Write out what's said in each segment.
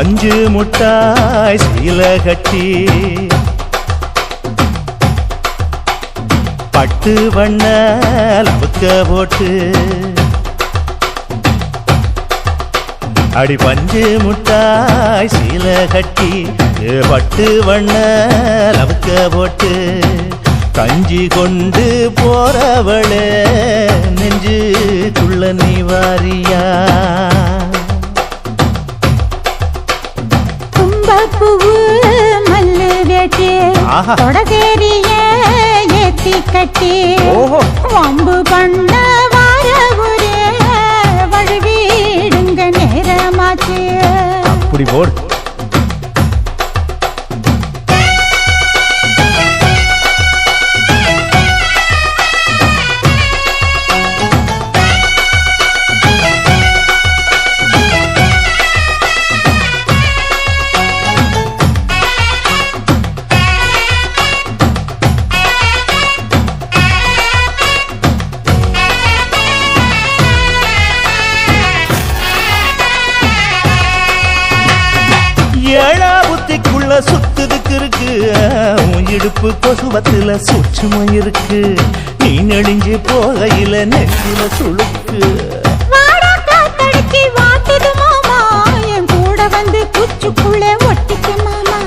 பஞ்சு முட்டாய் சீல கட்டி பட்டு வண்ண லவுக்க போட்டு அடி பஞ்சு முட்டாய் சீல கட்டி பட்டு வண்ண லவுக்க போட்டு கஞ்சி கொண்டு போறவளே நெஞ்சுக்குள்ள நீ வாரியா கும்பப்பூவு மல்லு வேட்டி தொடதேரிய ஏத்தி கட்டி வம்பு பண்ண வார ஒரே வழுவிடுங்க நேரமாச்சு அப்படி போடு ஏழா புத்திக்குள்ள சுத்துதுக்கு இருக்கு உன் இடுப்பு கொசுவத்துல சூட்சுமம் இருக்கு நீ நெளிஞ்சு போகையில நெஞ்சில சுழுக்கு என் கூட வந்து குச்சுக்குள்ள ஒட்டிக்க மாமா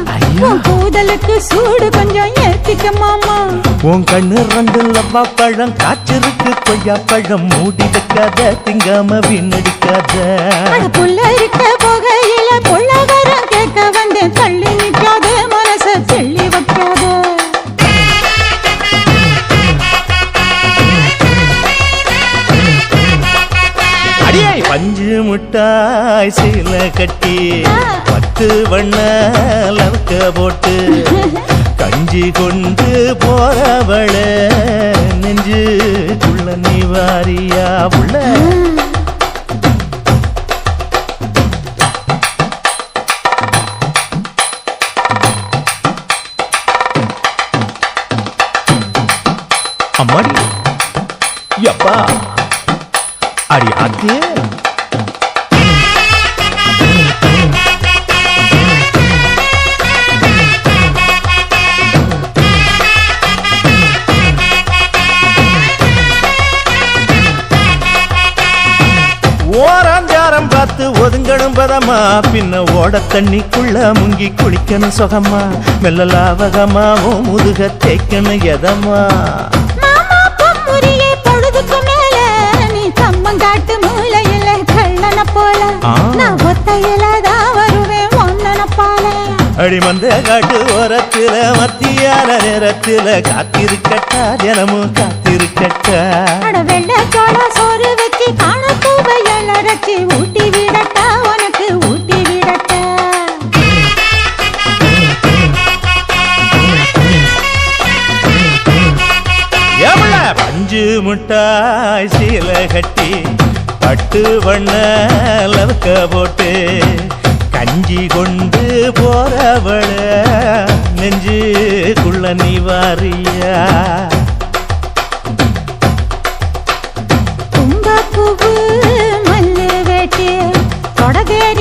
கூதலுக்கு சூடு கொஞ்சம் ஏத்திக்க மாமா உன் கண்ணு ரெண்டு லவ்வா பழம் காய்ச்சிருக்கு கொய்யா பழம் மூடி வைக்காத திங்காம வீணடிக்காத புள்ள இருக்க போகையில பொள்ளவரம் கேட்க வந்தேன் தள்ளி நிற்காத மனச செள்ளி வைக்காத அடியே பஞ்சு முட்டாய் சீல கட்டி பத்து வண்ண லவுக்க போட்டு கஞ்சி கொண்டு போறவள நெஞ்சுக்குள்ள நீ வாரியா உள்ள அம்மாடி யப்பா அடி ஆத்தே ஓராஞ்சாரம் பார்த்து ஒதுங்கணும் பதமா பின்ன ஓட தண்ணிக்குள்ள முங்கி குளிக்கணும் சுகமா மெல்ல லாவகமா ஓ முதுக தேய்க்கணும் எதமா காட்டு மூலையில கள்ளன போல நான் ஒத்தையில தான் வருவேன் ஒன்னன போல அடிமந்த காட்டு ஓரத்துல மத்தியான நேரத்துல காத்திருக்கட்டா தினமும் காத்திருக்கட்டா வெள்ள சோள சோறு வச்சு காண பூவையல் அரைச்சி ஊட்டி விடட்டா உனக்கு ஊட்டி விடட்டா பஞ்சு முட்டாய் சீல கட்டி பட்டு வண்ண லவுக்க போட்டு கஞ்சி கொண்டு போறவள நெஞ்சுக்குள்ள நீ வாரியா கும்பப்பூவு மல்லு வேட்டி தொடதேரி